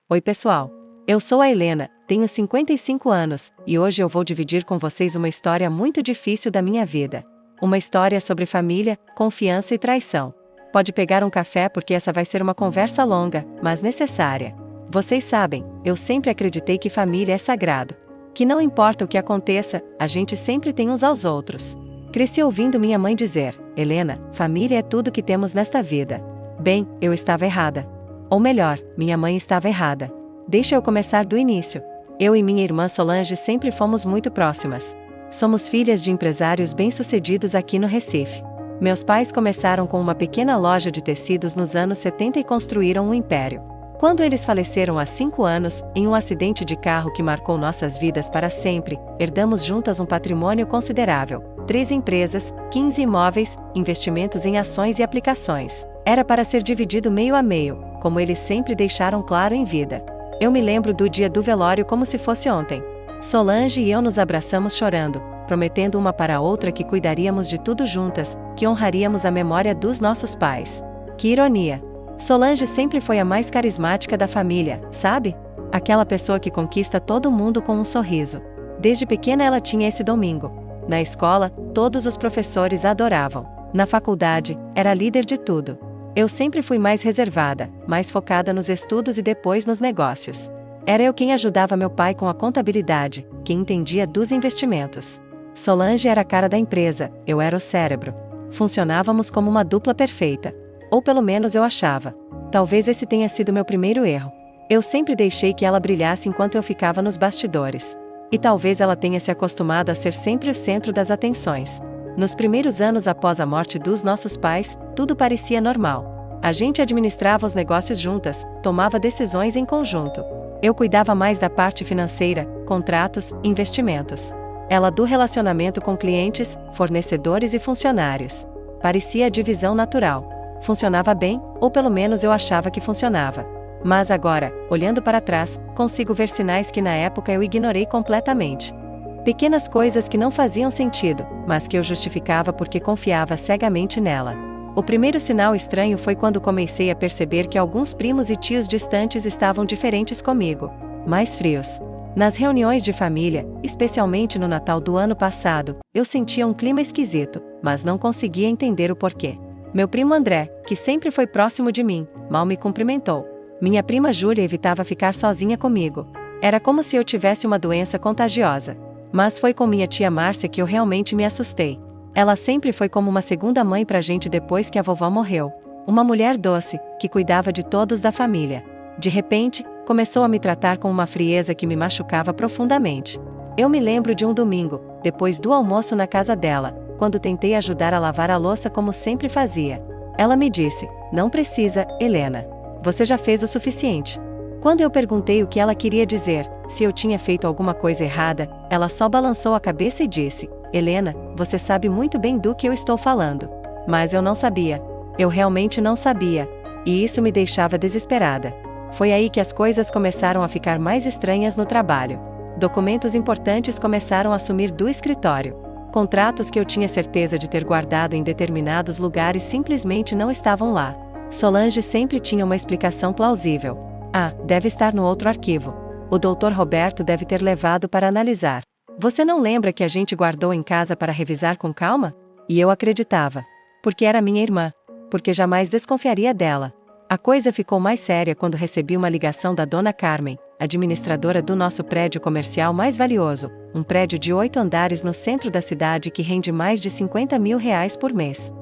Oi pessoal, eu sou a Helena, tenho 55 anos, e hoje eu vou dividir com vocês uma história muito difícil da minha vida. Uma história sobre família, confiança e traição. Pode pegar um café porque essa vai ser uma conversa longa, mas necessária. Vocês sabem, eu sempre acreditei que família é sagrado. Que não importa o que aconteça, a gente sempre tem uns aos outros. Cresci ouvindo minha mãe dizer, Helena, família é tudo que temos nesta vida. Bem, eu estava errada. Ou melhor, minha mãe estava errada. Deixa eu começar do início. Eu e minha irmã Solange sempre fomos muito próximas. Somos filhas de empresários bem-sucedidos aqui no Recife. Meus pais começaram com uma pequena loja de tecidos nos anos 70 e construíram um império. Quando eles faleceram há 5 anos, em um acidente de carro que marcou nossas vidas para sempre, herdamos juntas um patrimônio considerável. 3 empresas, 15 imóveis, investimentos em ações e aplicações. Era para ser dividido meio a meio, como eles sempre deixaram claro em vida. Eu me lembro do dia do velório como se fosse ontem. Solange e eu nos abraçamos chorando, prometendo uma para a outra que cuidaríamos de tudo juntas, que honraríamos a memória dos nossos pais. Que ironia! Solange sempre foi a mais carismática da família, sabe? Aquela pessoa que conquista todo mundo com um sorriso. Desde pequena ela tinha esse domingo. Na escola, todos os professores a adoravam. Na faculdade, era líder de tudo. Eu sempre fui mais reservada, mais focada nos estudos e depois nos negócios. Era eu quem ajudava meu pai com a contabilidade, quem entendia dos investimentos. Solange era a cara da empresa, eu era o cérebro. Funcionávamos como uma dupla perfeita. Ou pelo menos eu achava. Talvez esse tenha sido meu primeiro erro. Eu sempre deixei que ela brilhasse enquanto eu ficava nos bastidores. E talvez ela tenha se acostumado a ser sempre o centro das atenções. Nos primeiros anos após a morte dos nossos pais, tudo parecia normal. A gente administrava os negócios juntas, tomava decisões em conjunto. Eu cuidava mais da parte financeira, contratos, investimentos. Ela do relacionamento com clientes, fornecedores e funcionários. Parecia a divisão natural. Funcionava bem, ou pelo menos eu achava que funcionava. Mas agora, olhando para trás, consigo ver sinais que na época eu ignorei completamente. Pequenas coisas que não faziam sentido, mas que eu justificava porque confiava cegamente nela. O primeiro sinal estranho foi quando comecei a perceber que alguns primos e tios distantes estavam diferentes comigo, mais frios. Nas reuniões de família, especialmente no Natal do ano passado, eu sentia um clima esquisito, mas não conseguia entender o porquê. Meu primo André, que sempre foi próximo de mim, mal me cumprimentou. Minha prima Júlia evitava ficar sozinha comigo. Era como se eu tivesse uma doença contagiosa. Mas foi com minha tia Márcia que eu realmente me assustei. Ela sempre foi como uma segunda mãe pra gente depois que a vovó morreu. Uma mulher doce, que cuidava de todos da família. De repente, começou a me tratar com uma frieza que me machucava profundamente. Eu me lembro de um domingo, depois do almoço na casa dela, quando tentei ajudar a lavar a louça como sempre fazia. Ela me disse, não precisa, Helena. Você já fez o suficiente. Quando eu perguntei o que ela queria dizer, se eu tinha feito alguma coisa errada, ela só balançou a cabeça e disse, Helena, você sabe muito bem do que eu estou falando. Mas eu não sabia. Eu realmente não sabia. E isso me deixava desesperada. Foi aí que as coisas começaram a ficar mais estranhas no trabalho. Documentos importantes começaram a sumir do escritório. Contratos que eu tinha certeza de ter guardado em determinados lugares simplesmente não estavam lá. Solange sempre tinha uma explicação plausível. Ah, deve estar no outro arquivo. O Dr. Roberto deve ter levado para analisar. Você não lembra que a gente guardou em casa para revisar com calma? E eu acreditava. Porque era minha irmã. Porque jamais desconfiaria dela. A coisa ficou mais séria quando recebi uma ligação da Dona Carmen, administradora do nosso prédio comercial mais valioso, um prédio de 8 andares no centro da cidade que rende mais de R$50 mil por mês.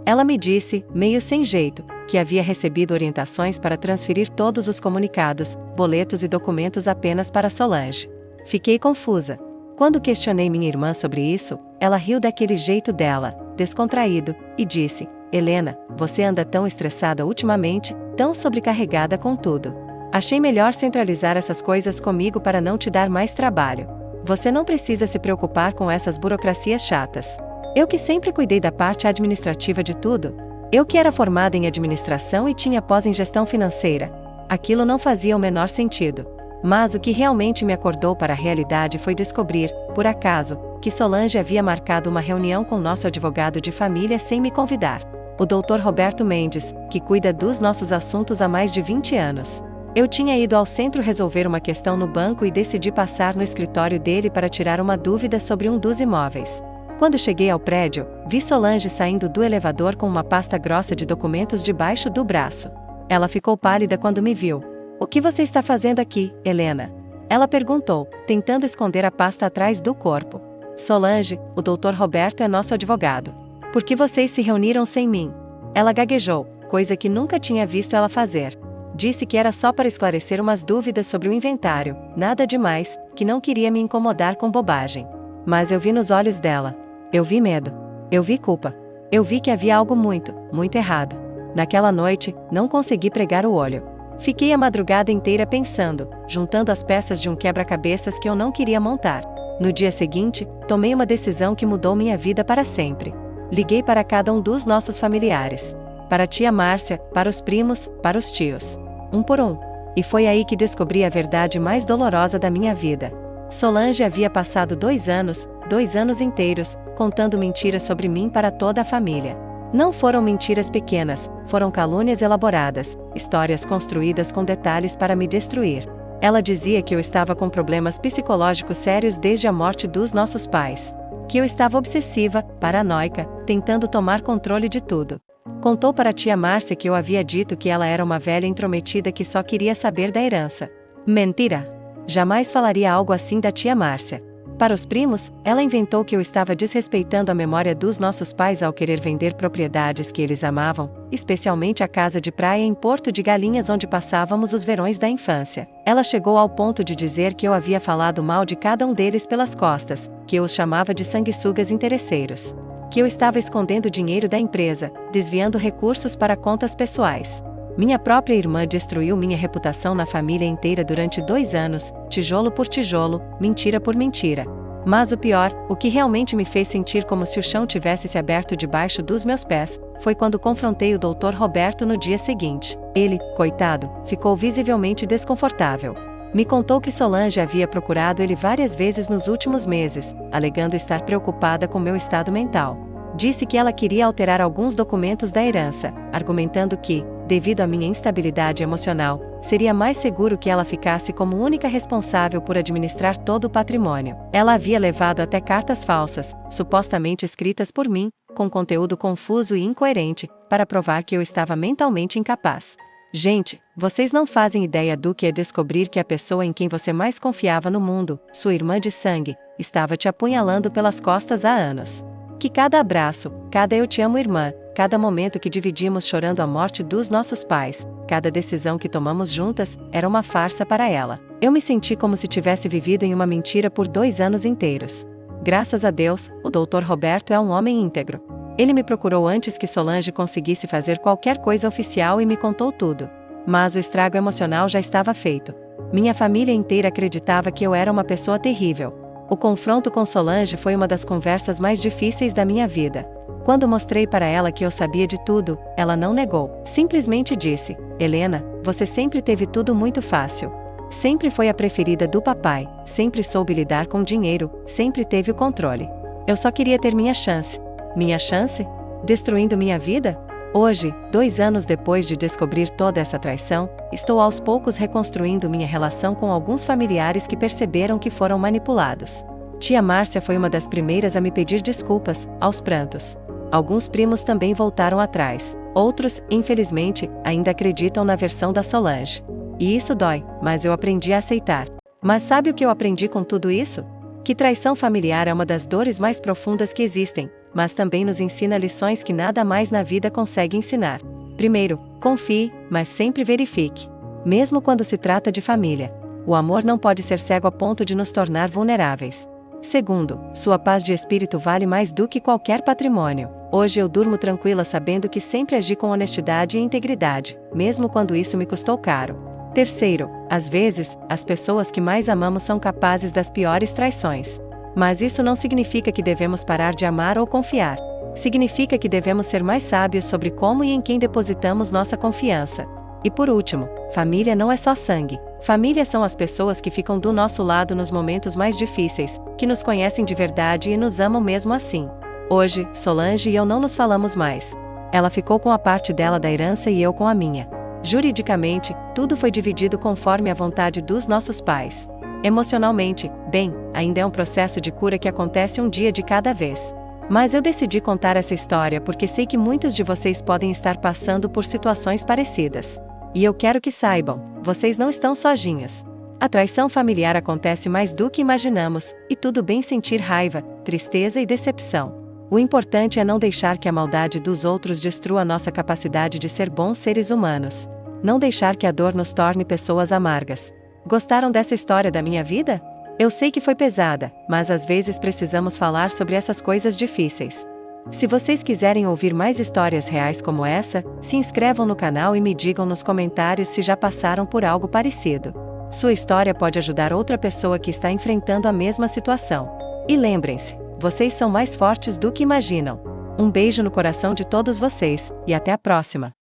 Ela me disse, meio sem jeito, que havia recebido orientações para transferir todos os comunicados, boletos e documentos apenas para Solange. Fiquei confusa. Quando questionei minha irmã sobre isso, ela riu daquele jeito dela, descontraído, e disse, Helena, você anda tão estressada ultimamente, tão sobrecarregada com tudo. Achei melhor centralizar essas coisas comigo para não te dar mais trabalho. Você não precisa se preocupar com essas burocracias chatas. Eu que sempre cuidei da parte administrativa de tudo. Eu que era formada em administração e tinha pós em gestão financeira. Aquilo não fazia o menor sentido. Mas o que realmente me acordou para a realidade foi descobrir, por acaso, que Solange havia marcado uma reunião com nosso advogado de família sem me convidar. O Dr. Roberto Mendes, que cuida dos nossos assuntos há mais de 20 anos. Eu tinha ido ao centro resolver uma questão no banco e decidi passar no escritório dele para tirar uma dúvida sobre um dos imóveis. Quando cheguei ao prédio, vi Solange saindo do elevador com uma pasta grossa de documentos debaixo do braço. Ela ficou pálida quando me viu. "O que você está fazendo aqui, Helena?" Ela perguntou, tentando esconder a pasta atrás do corpo. "Solange, o Dr. Roberto é nosso advogado. Por que vocês se reuniram sem mim?" Ela gaguejou, coisa que nunca tinha visto ela fazer. Disse que era só para esclarecer umas dúvidas sobre o inventário, nada demais, que não queria me incomodar com bobagem. Mas eu vi nos olhos dela. Eu vi medo. Eu vi culpa. Eu vi que havia algo muito, muito errado. Naquela noite, não consegui pregar o olho. Fiquei a madrugada inteira pensando, juntando as peças de um quebra-cabeças que eu não queria montar. No dia seguinte, tomei uma decisão que mudou minha vida para sempre. Liguei para cada um dos nossos familiares. Para a tia Márcia, para os primos, para os tios. Um por um. E foi aí que descobri a verdade mais dolorosa da minha vida. Solange havia passado 2 anos inteiros, contando mentiras sobre mim para toda a família. Não foram mentiras pequenas, foram calúnias elaboradas, histórias construídas com detalhes para me destruir. Ela dizia que eu estava com problemas psicológicos sérios desde a morte dos nossos pais. Que eu estava obsessiva, paranoica, tentando tomar controle de tudo. Contou para a tia Márcia que eu havia dito que ela era uma velha intrometida que só queria saber da herança. Mentira! Jamais falaria algo assim da tia Márcia. Para os primos, ela inventou que eu estava desrespeitando a memória dos nossos pais ao querer vender propriedades que eles amavam, especialmente a casa de praia em Porto de Galinhas onde passávamos os verões da infância. Ela chegou ao ponto de dizer que eu havia falado mal de cada um deles pelas costas, que eu os chamava de sanguessugas interesseiros. Que eu estava escondendo dinheiro da empresa, desviando recursos para contas pessoais. Minha própria irmã destruiu minha reputação na família inteira durante 2 anos, tijolo por tijolo, mentira por mentira. Mas o pior, o que realmente me fez sentir como se o chão tivesse se aberto debaixo dos meus pés, foi quando confrontei o Dr. Roberto no dia seguinte. Ele, coitado, ficou visivelmente desconfortável. Me contou que Solange havia procurado ele várias vezes nos últimos meses, alegando estar preocupada com meu estado mental. Disse que ela queria alterar alguns documentos da herança, argumentando que, devido à minha instabilidade emocional, seria mais seguro que ela ficasse como única responsável por administrar todo o patrimônio. Ela havia levado até cartas falsas, supostamente escritas por mim, com conteúdo confuso e incoerente, para provar que eu estava mentalmente incapaz. Gente, vocês não fazem ideia do que é descobrir que a pessoa em quem você mais confiava no mundo, sua irmã de sangue, estava te apunhalando pelas costas há anos. Que cada abraço, cada eu te amo irmã, cada momento que dividimos chorando a morte dos nossos pais, cada decisão que tomamos juntas, era uma farsa para ela. Eu me senti como se tivesse vivido em uma mentira por 2 anos inteiros. Graças a Deus, o Dr. Roberto é um homem íntegro. Ele me procurou antes que Solange conseguisse fazer qualquer coisa oficial e me contou tudo. Mas o estrago emocional já estava feito. Minha família inteira acreditava que eu era uma pessoa terrível. O confronto com Solange foi uma das conversas mais difíceis da minha vida. Quando mostrei para ela que eu sabia de tudo, ela não negou. Simplesmente disse: "Helena, você sempre teve tudo muito fácil. Sempre foi a preferida do papai, sempre soube lidar com dinheiro, sempre teve o controle. Eu só queria ter minha chance." Minha chance? Destruindo minha vida? Hoje, 2 anos depois de descobrir toda essa traição, estou aos poucos reconstruindo minha relação com alguns familiares que perceberam que foram manipulados. Tia Márcia foi uma das primeiras a me pedir desculpas, aos prantos. Alguns primos também voltaram atrás. Outros, infelizmente, ainda acreditam na versão da Solange. E isso dói, mas eu aprendi a aceitar. Mas sabe o que eu aprendi com tudo isso? Que traição familiar é uma das dores mais profundas que existem, mas também nos ensina lições que nada mais na vida consegue ensinar. Primeiro, confie, mas sempre verifique. Mesmo quando se trata de família, o amor não pode ser cego a ponto de nos tornar vulneráveis. Segundo, sua paz de espírito vale mais do que qualquer patrimônio. Hoje eu durmo tranquila sabendo que sempre agi com honestidade e integridade, mesmo quando isso me custou caro. Terceiro, às vezes, as pessoas que mais amamos são capazes das piores traições. Mas isso não significa que devemos parar de amar ou confiar. Significa que devemos ser mais sábios sobre como e em quem depositamos nossa confiança. E por último, família não é só sangue. Família são as pessoas que ficam do nosso lado nos momentos mais difíceis, que nos conhecem de verdade e nos amam mesmo assim. Hoje, Solange e eu não nos falamos mais. Ela ficou com a parte dela da herança e eu com a minha. Juridicamente, tudo foi dividido conforme a vontade dos nossos pais. Emocionalmente, bem, ainda é um processo de cura que acontece um dia de cada vez. Mas eu decidi contar essa história porque sei que muitos de vocês podem estar passando por situações parecidas. E eu quero que saibam, vocês não estão sozinhos. A traição familiar acontece mais do que imaginamos, e tudo bem sentir raiva, tristeza e decepção. O importante é não deixar que a maldade dos outros destrua nossa capacidade de ser bons seres humanos. Não deixar que a dor nos torne pessoas amargas. Gostaram dessa história da minha vida? Eu sei que foi pesada, mas às vezes precisamos falar sobre essas coisas difíceis. Se vocês quiserem ouvir mais histórias reais como essa, se inscrevam no canal e me digam nos comentários se já passaram por algo parecido. Sua história pode ajudar outra pessoa que está enfrentando a mesma situação. E lembrem-se, vocês são mais fortes do que imaginam. Um beijo no coração de todos vocês, e até a próxima!